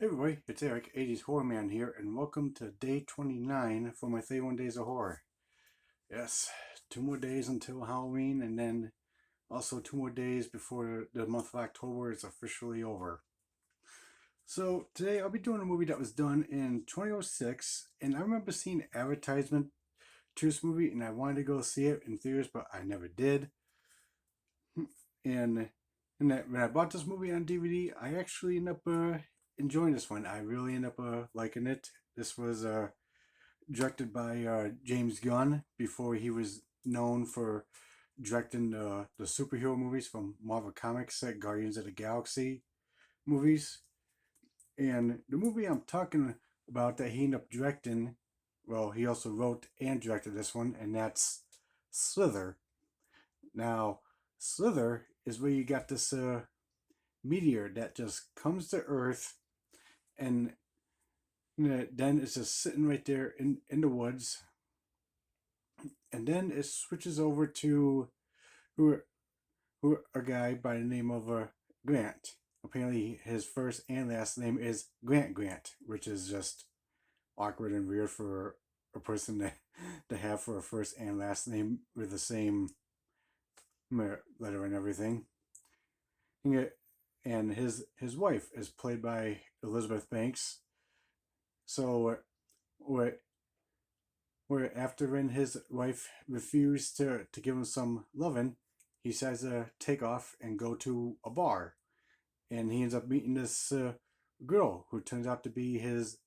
Hey everybody, it's Eric, 80s Horror Man here, and welcome to day 29 for my 31 Days of Horror. Yes, 2 more days until Halloween, and then also 2 more days before the month of October is officially over. So today I'll be doing a movie that was done in 2006, and I remember seeing advertisement to this movie, and I wanted to go see it in theaters, but I never did. And, when I bought this movie on DVD, I actually ended up enjoying this one. I really ended up liking it. This was directed by James Gunn before he was known for directing the superhero movies from Marvel Comics, like Guardians of the Galaxy movies. And the movie I'm talking about that he ended up directing, well, he also wrote and directed this one, and that's Slither. Now, Slither is where you got this meteor that just comes to Earth, and then it's just sitting right there in the woods, and then it switches over to who, a guy by the name of Grant. Apparently, his first and last name is Grant, which is just awkward and weird for a person to have for a first and last name with the same letter and everything. And his wife is played by Elizabeth Banks. So, where after when his wife refused to give him some loving, he decides to take off and go to a bar, and he ends up meeting this girl who turns out to be his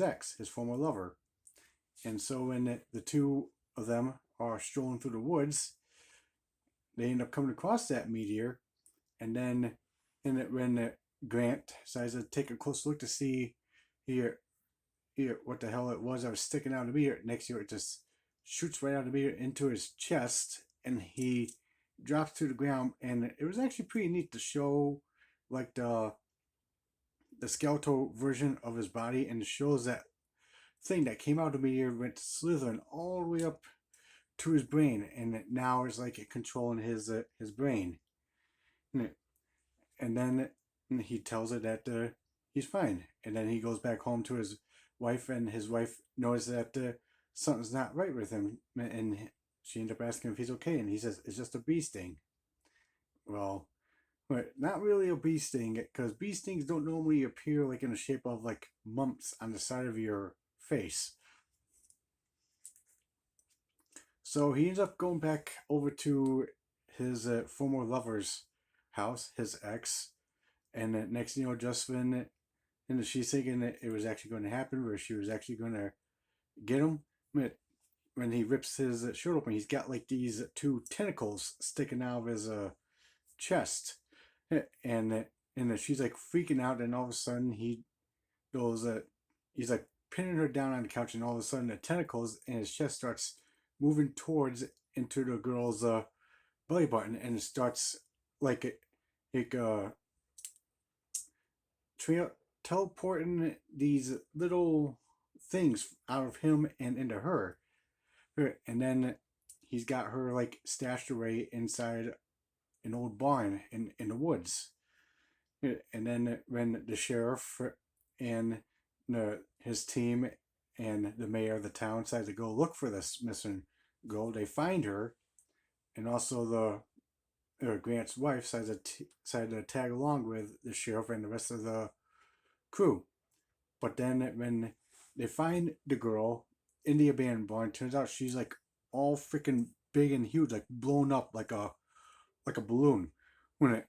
ex, his former lover. And so when the two of them are strolling through the woods, they end up coming across that meteor, and then when Grant decides to take a close look to see here what the hell it was that was sticking out of the meteor, next year it just shoots right out of the meteor into his chest, and he drops to the ground. And it was actually pretty neat to show like the skeletal version of his body, and it shows that thing that came out of the meteor went slithering all the way up to his brain, and now is like controlling his brain. And then he tells it that he's fine, and then he goes back home to his wife, and his wife knows that something's not right with him, and she ends up asking if he's okay, and he says it's just a bee sting. Well, but not really a bee sting, because bee stings don't normally appear like in the shape of like bumps on the side of your face. So he ends up going back over to his former lover's house, his ex, and next thing you know, just when and she's thinking that it was actually going to happen, where she was actually going to get him. When he rips his shirt open, he's got like these two tentacles sticking out of his chest, and she's like freaking out, and all of a sudden he goes, he's like pinning her down on the couch, and all of a sudden the tentacles in his chest starts moving towards into the girl's belly button, and it starts like tra- teleporting these little things out of him and into her. And then he's got her like stashed away inside an old barn in the woods. And then when the sheriff and his team and the mayor of the town decide to go look for this missing girl, they find her, and also Grant's wife decided to tag along with the sheriff and the rest of the crew. But then when they find the girl in the abandoned barn, turns out she's like all freaking big and huge, like blown up like a balloon. When it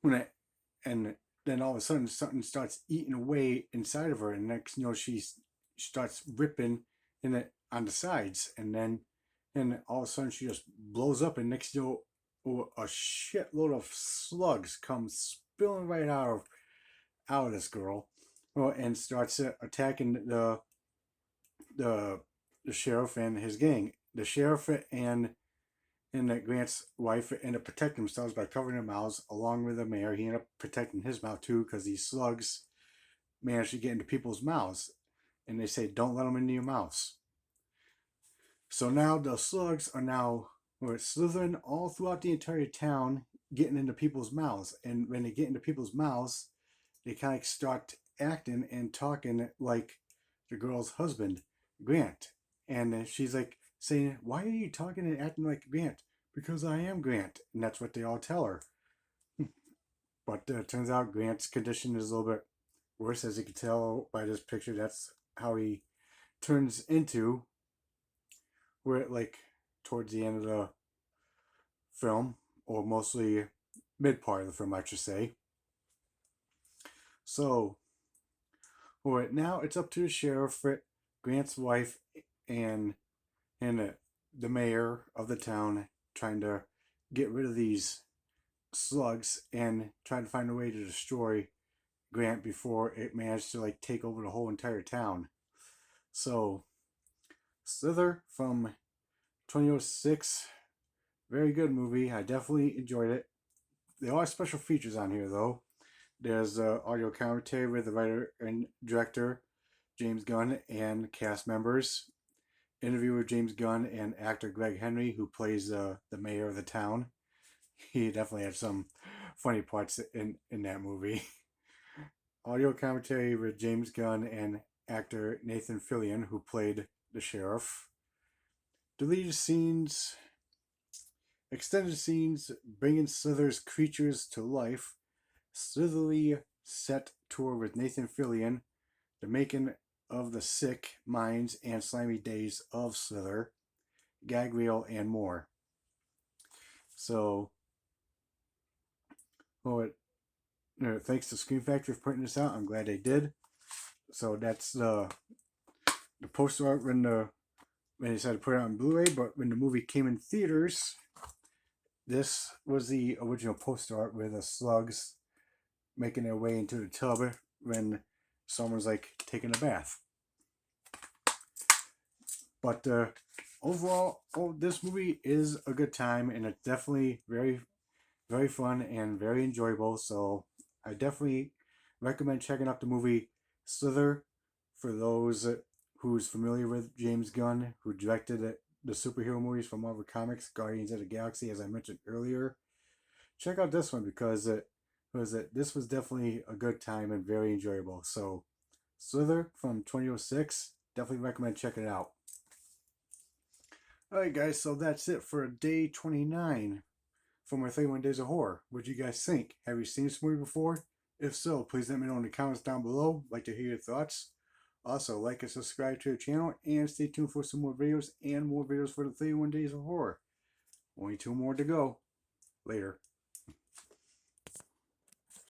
when it and then all of a sudden something starts eating away inside of her, and next she starts ripping in it on the sides, and all of a sudden she just blows up, and next a shitload of slugs come spilling right out of this girl, well, and starts attacking the the sheriff and his gang. The sheriff and Grant's wife end up protecting themselves by covering their mouths, along with the mayor. He ended up protecting his mouth too, because these slugs manage to get into people's mouths, and they say don't let them into your mouths. So now the slugs are now slithering all throughout the entire town, getting into people's mouths, and when they get into people's mouths, they kind of start acting and talking like the girl's husband, Grant. And she's like saying, "Why are you talking and acting like Grant?" "Because I am Grant." And that's what they all tell her. But turns out Grant's condition is a little bit worse, as you can tell by this picture. That's how he turns into, where like towards the end of the film, or mostly mid part of the film, I should say. So, all right, now it's up to the sheriff, Grant's wife, and and the mayor of the town, trying to get rid of these slugs and trying to find a way to destroy Grant before it managed to like take over the whole entire town. So, Slither from 2006, very good movie. I definitely enjoyed it. There are special features on here though. There's audio commentary with the writer and director James Gunn and cast members. Interview with James Gunn and actor Greg Henry, who plays the mayor of the town. He definitely had some funny parts in that movie. Audio commentary with James Gunn and actor Nathan Fillion, who played the sheriff. Deleted scenes, extended scenes, bringing Slither's creatures to life. Slitherly set tour with Nathan Fillion, the making of the sick minds and slimy days of Slither, gag reel, and more. So, well, thanks to Screen Factory for putting this out. I'm glad they did. So that's the poster art when they decided to put it on Blu-ray, but when the movie came in theaters, this was the original poster art with the slugs making their way into the tub when someone's like taking a bath. But overall, this movie is a good time, and it's definitely very, very fun and very enjoyable. So I definitely recommend checking out the movie Slither for those who's familiar with James Gunn, who directed the superhero movies from Marvel Comics, Guardians of the Galaxy, as I mentioned earlier. Check out this one because this was definitely a good time and very enjoyable. So, Slither from 2006, definitely recommend checking it out. Alright guys, so that's it for day 29 from our 31 Days of Horror. What do you guys think? Have you seen this movie before? If so, please let me know in the comments down below. I'd like to hear your thoughts. Also, like and subscribe to the channel, and stay tuned for some more videos and more videos for the 31 Days of Horror. Only 2 more to go. Later.